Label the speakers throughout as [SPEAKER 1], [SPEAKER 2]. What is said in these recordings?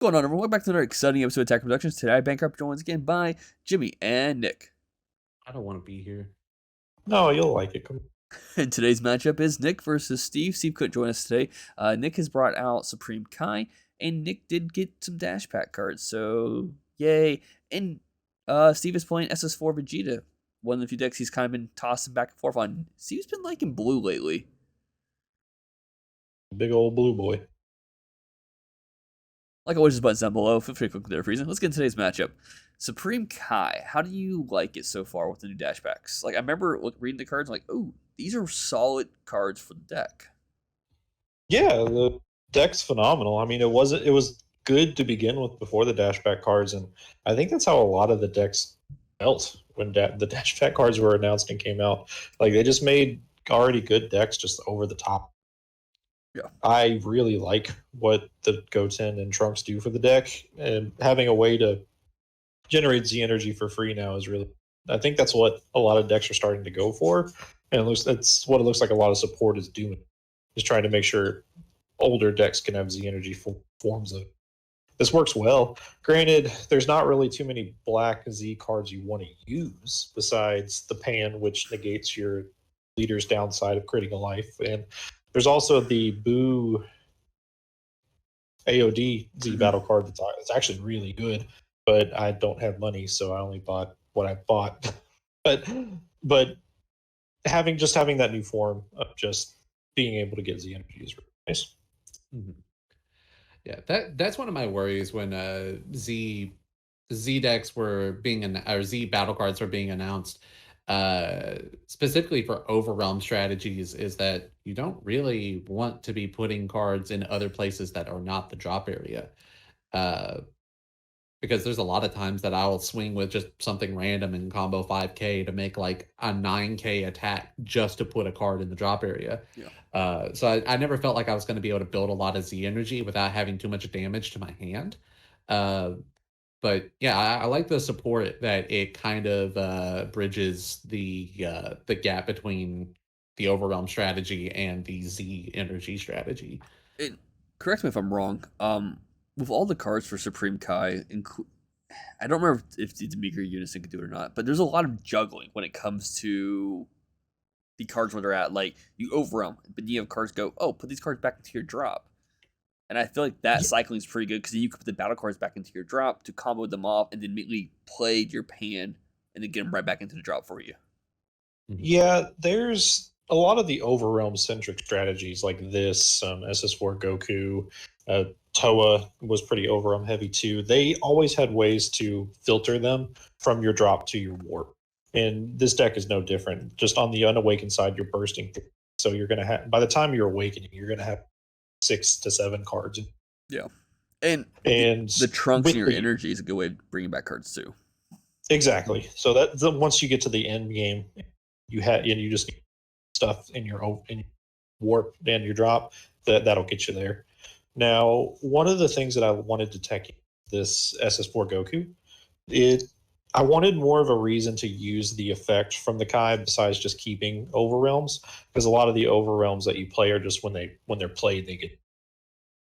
[SPEAKER 1] Going on, everyone? Welcome back to another exciting episode of Attack Productions. Today, I bankrupt joined once again by Jimmy and Nick.
[SPEAKER 2] I don't want to be here.
[SPEAKER 3] No, you'll like it. Come
[SPEAKER 1] And today's matchup is Nick versus Steve. Steve couldn't join us today. Nick has brought out Supreme Kai, and Nick did get some Dash Pack cards, so yay. And Steve is playing SS4 Vegeta, one of the few decks he's kind of been tossing back and forth on. Steve's been liking blue lately.
[SPEAKER 3] Big old blue boy.
[SPEAKER 1] Like always, just buttons down below. Feel free to click there for reason. Let's get into today's matchup. Supreme Kai, how do you like it so far with the new dash packs? Like, I remember reading the cards, like, oh, these are solid cards for the deck.
[SPEAKER 3] Yeah, the deck's phenomenal. I mean, it was good to begin with before the dash pack cards, and I think that's how a lot of the decks felt when the dash pack cards were announced and came out. Like, they just made already good decks just over the top.
[SPEAKER 1] Yeah.
[SPEAKER 3] I really like what the Goten and Trunks do for the deck, and having a way to generate Z energy for free now is really. I think that's what a lot of decks are starting to go for, and that's what it looks like a lot of support is doing, is trying to make sure older decks can have Z energy forms of. This works well. Granted, there's not really too many black Z cards you want to use besides the Pan, which negates your leader's downside of creating a life, and there's also the Boo AOD Z battle card that's actually really good, but I don't have money, so I only bought what I bought. but having that new form of just being able to get Z energy is really nice.
[SPEAKER 2] Mm-hmm. Yeah, that's one of my worries when Z decks were or Z battle cards were being announced. Specifically for overrealm strategies, is that you don't really want to be putting cards in other places that are not the drop area. Because there's a lot of times that I'll swing with just something random in combo 5k to make like a 9k attack just to put a card in the drop area.
[SPEAKER 1] Yeah.
[SPEAKER 2] So I never felt like I was going to be able to build a lot of Z energy without having too much damage to my hand. But yeah, I like the support that it kind of bridges the gap between the overwhelm strategy and the Z energy strategy.
[SPEAKER 1] Correct me if I'm wrong. With all the cards for Supreme Kai, I don't remember if the Meager Unison could do it or not, but there's a lot of juggling when it comes to the cards where they're at. Like, you overwhelm, but you have cards go, oh, put these cards back into your drop. And I feel like that cycling is pretty good because then you can put the battle cards back into your drop to combo them off and then immediately play your Pan and then get them right back into the drop for you.
[SPEAKER 3] Yeah, there's a lot of the overrealm centric strategies like this. SS4 Goku, Toa was pretty overrealm heavy too. They always had ways to filter them from your drop to your warp. And this deck is no different. Just on the unawakened side, you're bursting. So you're going to have, by the time you're awakening, you're going to have 6 to 7 cards.
[SPEAKER 1] Yeah. And the Trunks in your energy is a good way of bringing back cards too.
[SPEAKER 3] Exactly. So that once you get to the end game, you just need stuff in your warp and your drop that'll get you there. Now, one of the things that I wanted to tech this SS4 Goku, I wanted more of a reason to use the effect from the Kai besides just keeping overrealms, because a lot of the overrealms that you play are just when they're played they get.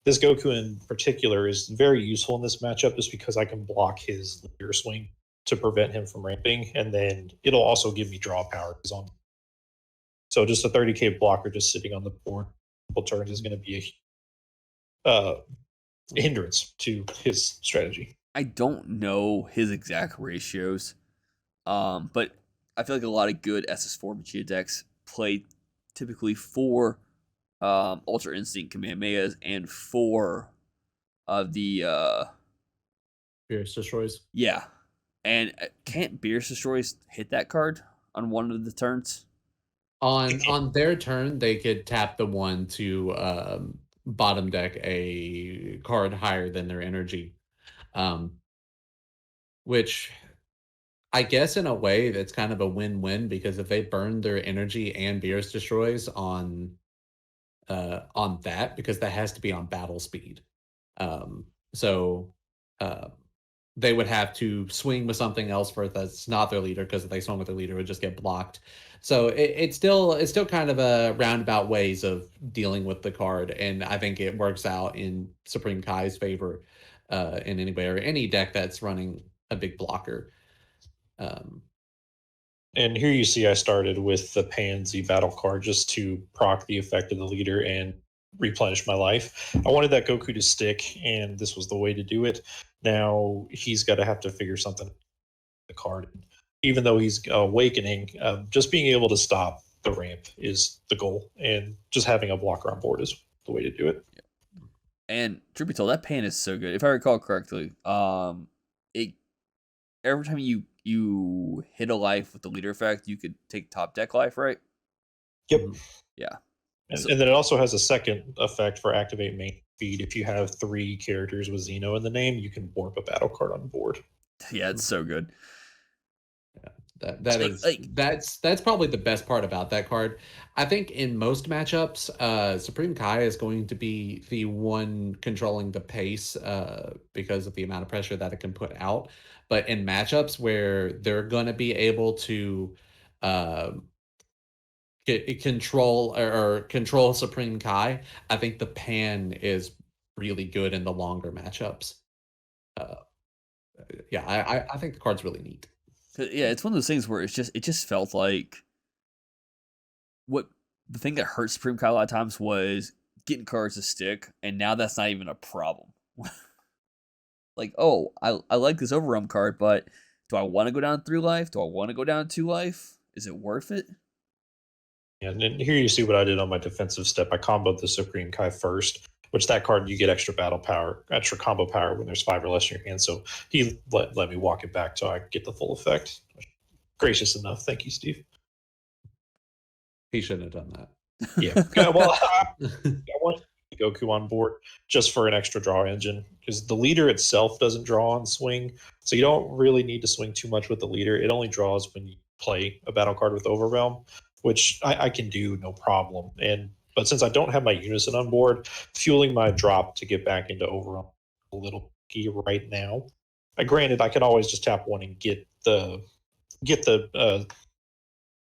[SPEAKER 3] This Goku in particular is very useful in this matchup just because I can block his leader swing to prevent him from ramping, and then it'll also give me draw power. So just a 30k blocker just sitting on the board a couple turns is going to be a hindrance to his strategy.
[SPEAKER 1] I don't know his exact ratios, but I feel like a lot of good SS4 Vegeta decks play typically 4 Ultra Instinct Kamehamehas and 4 of the
[SPEAKER 2] Beerus Destroys.
[SPEAKER 1] Yeah. And can't Beerus Destroys hit that card on one of the turns?
[SPEAKER 2] On their turn, they could tap the one to bottom deck a card higher than their energy. Which I guess in a way that's kind of a win-win, because if they burn their energy and Beerus Destroys on that, because that has to be on battle speed. So they would have to swing with something else for that's not their leader, because if they swing with their leader, it would just get blocked. So it's still kind of a roundabout ways of dealing with the card, and I think it works out in Supreme Kai's favor. in any way, or any deck that's running a big blocker.
[SPEAKER 3] And here you see I started with the Pansy battle card just to proc the effect of the leader and replenish my life. I wanted that Goku to stick, and this was the way to do it. Now he's got to have to figure something the card. Even though he's awakening, just being able to stop the ramp is the goal, and just having a blocker on board is the way to do it.
[SPEAKER 1] Yeah. And truth be told, that pan is so good. If I recall correctly, it every time you hit a life with the leader effect, you could take top deck life, right?
[SPEAKER 3] Yep.
[SPEAKER 1] Yeah.
[SPEAKER 3] And then it also has a second effect for activate main speed. If you have 3 characters with Xeno in the name, you can warp a battle card on board.
[SPEAKER 1] Yeah, it's so good.
[SPEAKER 2] That's probably the best part about that card. I think in most matchups, Supreme Kai is going to be the one controlling the pace because of the amount of pressure that it can put out. But in matchups where they're going to be able to control Supreme Kai, I think the pan is really good in the longer matchups. I think the card's really neat.
[SPEAKER 1] Yeah, it's one of those things where it just felt like what the thing that hurt Supreme Kai a lot of times was getting cards to stick, and now that's not even a problem. Like, oh, I like this Overwhelm card, but do I want to go down 3 life? Do I want to go down 2 life? Is it worth it?
[SPEAKER 3] Yeah, and then here you see what I did on my defensive step. I comboed the Supreme Kai first, which that card you get extra battle power, extra combo power when there's 5 or less in your hand. So he let me walk it back so I get the full effect. Gracious enough. Thank you, Steve.
[SPEAKER 2] He shouldn't have done that.
[SPEAKER 3] Yeah. Well, I want Goku on board just for an extra draw engine, because the leader itself doesn't draw on swing. So you don't really need to swing too much with the leader. It only draws when you play a battle card with Overwhelm, which I can do no problem. But since I don't have my Unison on board, fueling my drop to get back into Overwhelm a little key right now. Granted, I could always just tap 1 and get the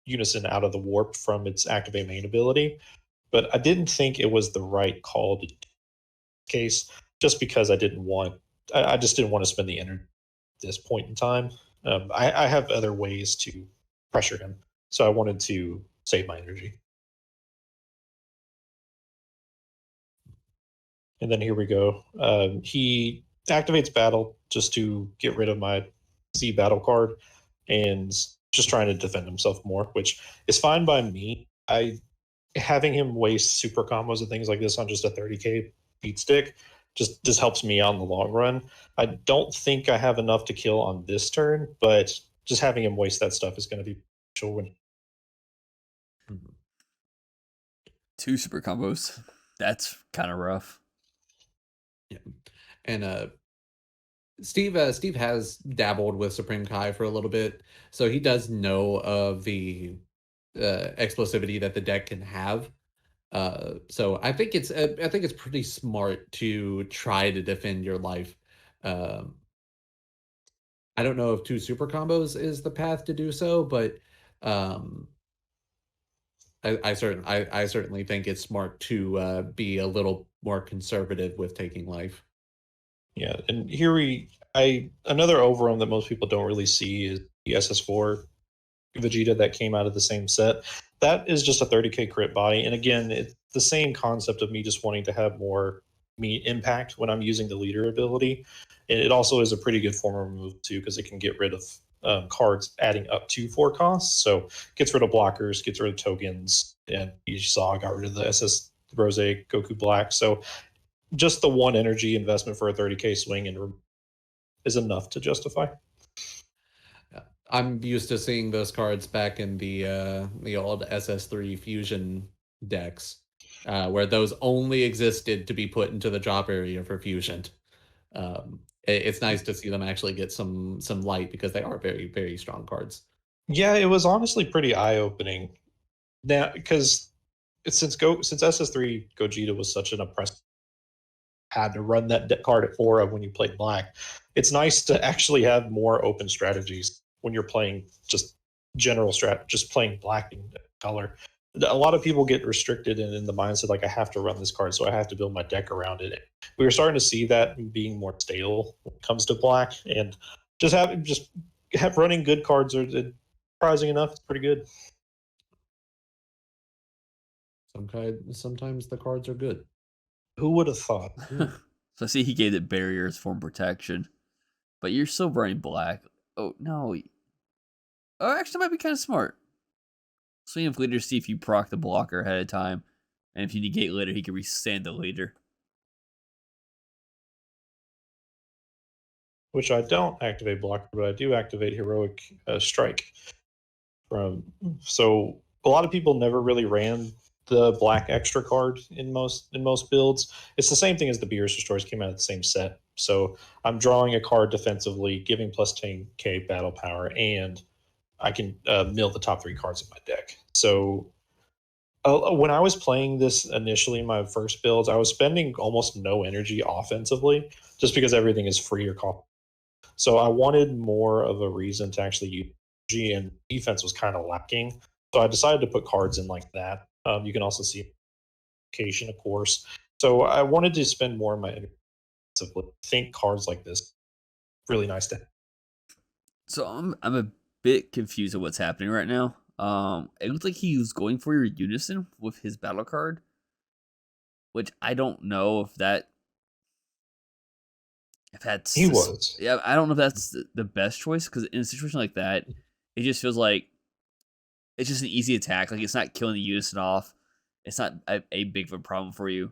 [SPEAKER 3] Unison out of the warp from its activate main ability, but I didn't think it was the right call to case, just because I just didn't want to spend the energy at this point in time. I have other ways to pressure him, so I wanted to save my energy. And then here we go. He activates battle just to get rid of my C battle card, and just trying to defend himself more, which is fine by me. Having him waste super combos and things like this on just a 30k beat stick just helps me on the long run. I don't think I have enough to kill on this turn, but just having him waste that stuff is going to be sure win.
[SPEAKER 1] 2 super combos. That's kind of rough.
[SPEAKER 2] Yeah, and Steve has dabbled with Supreme Kai for a little bit, so he does know of the explosivity that the deck can have. So I think it's pretty smart to try to defend your life. I don't know if 2 super combos is the path to do so, but I certainly think it's smart to be a little more conservative with taking life.
[SPEAKER 3] Yeah, and here another Overwhelm that most people don't really see is the SS4 Vegeta that came out of the same set. That is just a 30k crit body, and again, it's the same concept of me just wanting to have more impact when I'm using the leader ability. And it also is a pretty good form of remove too, because it can get rid of cards adding up to 4 costs. So gets rid of blockers, gets rid of tokens, and you saw I got rid of the SS Rose Goku Black. So just the 1 energy investment for a 30k swing and is enough to justify.
[SPEAKER 2] I'm used to seeing those cards back in the old SS3 fusion decks, where those only existed to be put into the drop area for fusion. It's nice to see them actually get some light, because they are very, very strong cards.
[SPEAKER 3] Yeah, it was honestly pretty eye-opening. Now, because since SS3 Gogeta was such an oppressive, had to run that card at 4 of when you played black, it's nice to actually have more open strategies when you're playing just general just playing black in color. a lot of people get restricted and in the mindset like I have to run this card, so I have to build my deck around it. We were starting to see that being more stale when it comes to black, and just have running good cards are surprising enough. It's pretty good.
[SPEAKER 2] Sometimes the cards are good.
[SPEAKER 3] Who would have thought?
[SPEAKER 1] So I see he gave it barriers form protection, but you're still running black. Oh no! Oh, actually, that might be kind of smart. Swing of leader, see if you proc the blocker ahead of time, and if you negate later, he can resend the leader.
[SPEAKER 3] Which I don't activate blocker, but I do activate heroic strike. So a lot of people never really ran the black extra card in most builds. It's the same thing as the Beerus Destroyers, came out of the same set. So I'm drawing a card defensively, giving plus 10k battle power, and I can mill the top 3 cards of my deck. So when I was playing this initially in my first builds, I was spending almost no energy offensively, just because everything is free or cost. So I wanted more of a reason to actually use energy, and defense was kind of lacking. So I decided to put cards in like that. You can also see occasion, of course. So I wanted to spend more of my energy to think cards like this. Really nice to have.
[SPEAKER 1] So I'm a bit confused at what's happening right now. It looks like he was going for your unison with his battle card, which I don't know if that's
[SPEAKER 3] He was.
[SPEAKER 1] Yeah, I don't know if that's the best choice, because in a situation like that, it just feels like it's just an easy attack. Like, it's not killing the unison off. It's not a big of a problem for you.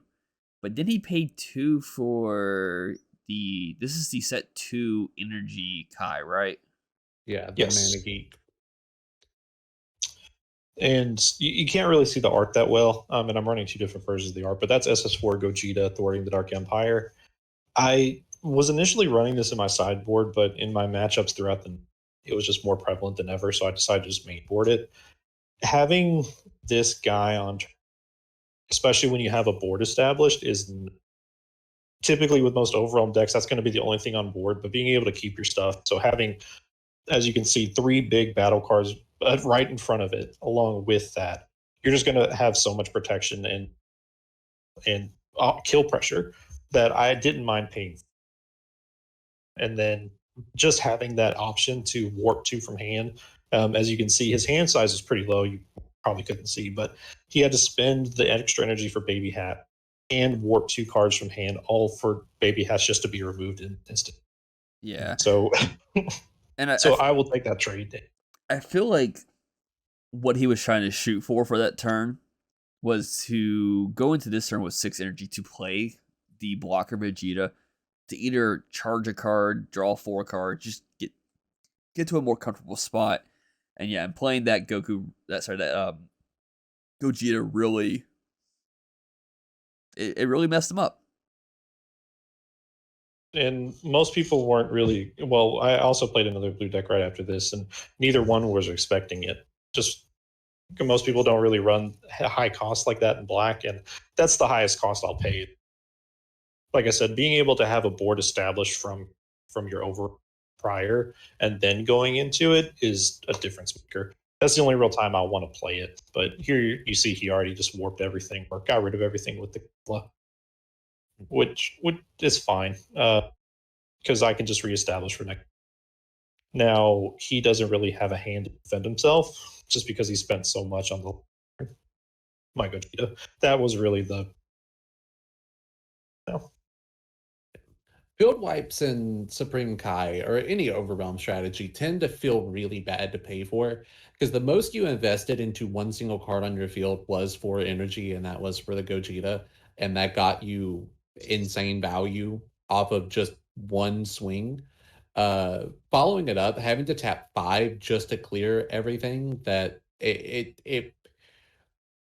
[SPEAKER 1] But then he paid 2 for this is the set 2 energy Kai, right?
[SPEAKER 2] Yeah, the
[SPEAKER 3] Yes.
[SPEAKER 2] Mana Geek.
[SPEAKER 3] And you can't really see the art that well. And I'm running 2 different versions of the art, but that's SS4 Gogeta thwarting the Dark Empire. I was initially running this in my sideboard, but in my matchups throughout it was just more prevalent than ever, so I decided to just mainboard it. Having this guy on, especially when you have a board established, is typically with most overwhelm decks, that's going to be the only thing on board, but being able to keep your stuff. So having, as you can see, 3 big battle cards right in front of it, along with that, you're just going to have so much protection and kill pressure that I didn't mind paying. And then just having that option to warp 2 from hand. As you can see, his hand size is pretty low. You probably couldn't see, but he had to spend the extra energy for Baby Hat and warp 2 cards from hand, all for Baby Hats just to be removed in instant.
[SPEAKER 1] Yeah.
[SPEAKER 3] So,
[SPEAKER 1] and
[SPEAKER 3] I will take that trade.
[SPEAKER 1] I feel like what he was trying to shoot for that turn was to go into this turn with 6 energy to play the blocker Vegeta, to either charge a card, draw 4 cards, just get to a more comfortable spot. And yeah, and playing that Gogeta really it really messed him up.
[SPEAKER 3] And most people weren't really, well, I also played another blue deck right after this, and neither one was expecting it. Just most people don't really run high cost like that in black, and that's the highest cost I'll pay. Like I said, being able to have a board established from your over prior and then going into it is a difference maker. That's the only real time I want to play it. But here you see he already just warped everything or got rid of everything with the Kla, which is fine because I can just reestablish for next. Now he doesn't really have a hand to defend himself just because he spent so much on the my Gogeta. That was really the no.
[SPEAKER 2] Field wipes in Supreme Kai or any overwhelm strategy tend to feel really bad to pay for, because the most you invested into one single card on your field was 4 energy, and that was for the Gogeta, and that got you insane value off of just one swing. Following it up, having to tap 5 just to clear everything, that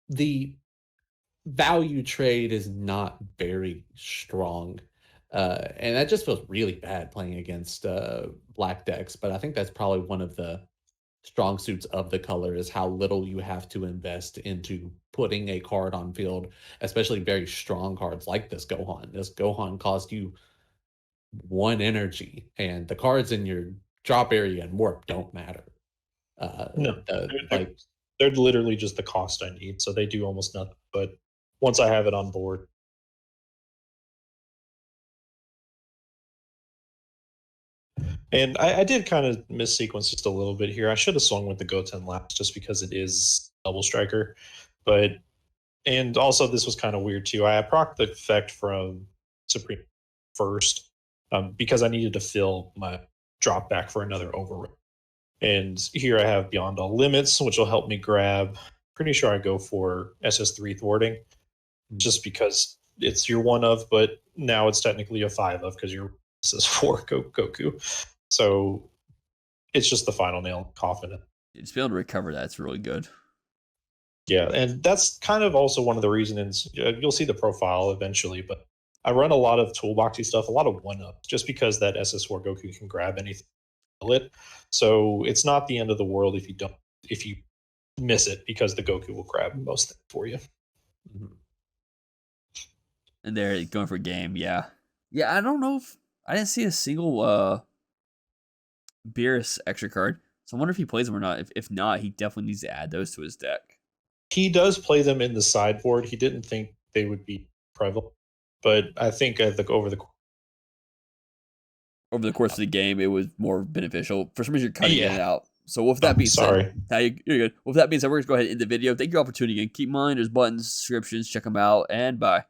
[SPEAKER 2] the value trade is not very strong. And that just feels really bad playing against black decks. But I think that's probably one of the strong suits of the color, is how little you have to invest into putting a card on field, especially very strong cards like this Gohan. This Gohan cost you 1 energy, and the cards in your drop area and warp don't matter.
[SPEAKER 3] No,
[SPEAKER 2] Like
[SPEAKER 3] they're literally just the cost I need, so they do almost nothing. But once I have it on board, and I did kind of missequence just a little bit here. I should have swung with the Goten last just because it is double striker, but and also this was kind of weird too. I procced the effect from Supreme first because I needed to fill my drop back for another overrun. And here I have Beyond All Limits, which will help me grab. Pretty sure I go for SS3 thwarting, just because it's your one of, but now it's technically a 5 of because you're SS4 Goku. So it's just the final nail in the coffin.
[SPEAKER 1] Just be able to recover that's really good.
[SPEAKER 3] Yeah, and that's kind of also one of the reasons. You'll see the profile eventually, but I run a lot of toolboxy stuff, a lot of one-ups, just because that SS4 Goku can grab anything. It. So it's not the end of the world if you miss it, because the Goku will grab most things for you.
[SPEAKER 2] Mhm.
[SPEAKER 1] And they're going for game, yeah. Yeah, I don't know if I didn't see a single Beerus extra card. So I wonder if he plays them or not. If not, he definitely needs to add those to his deck.
[SPEAKER 3] He does play them in the sideboard. He didn't think they would be prevalent, but I think over the
[SPEAKER 1] course of the game, it was more beneficial. For some reason, you're cutting in
[SPEAKER 3] Yeah.
[SPEAKER 1] and out. So with that being
[SPEAKER 3] sorry.
[SPEAKER 1] said, you're good. With that being said, we're going to go ahead and end the video. Thank you all for tuning in. Keep in mind, there's buttons, descriptions, check them out, and bye.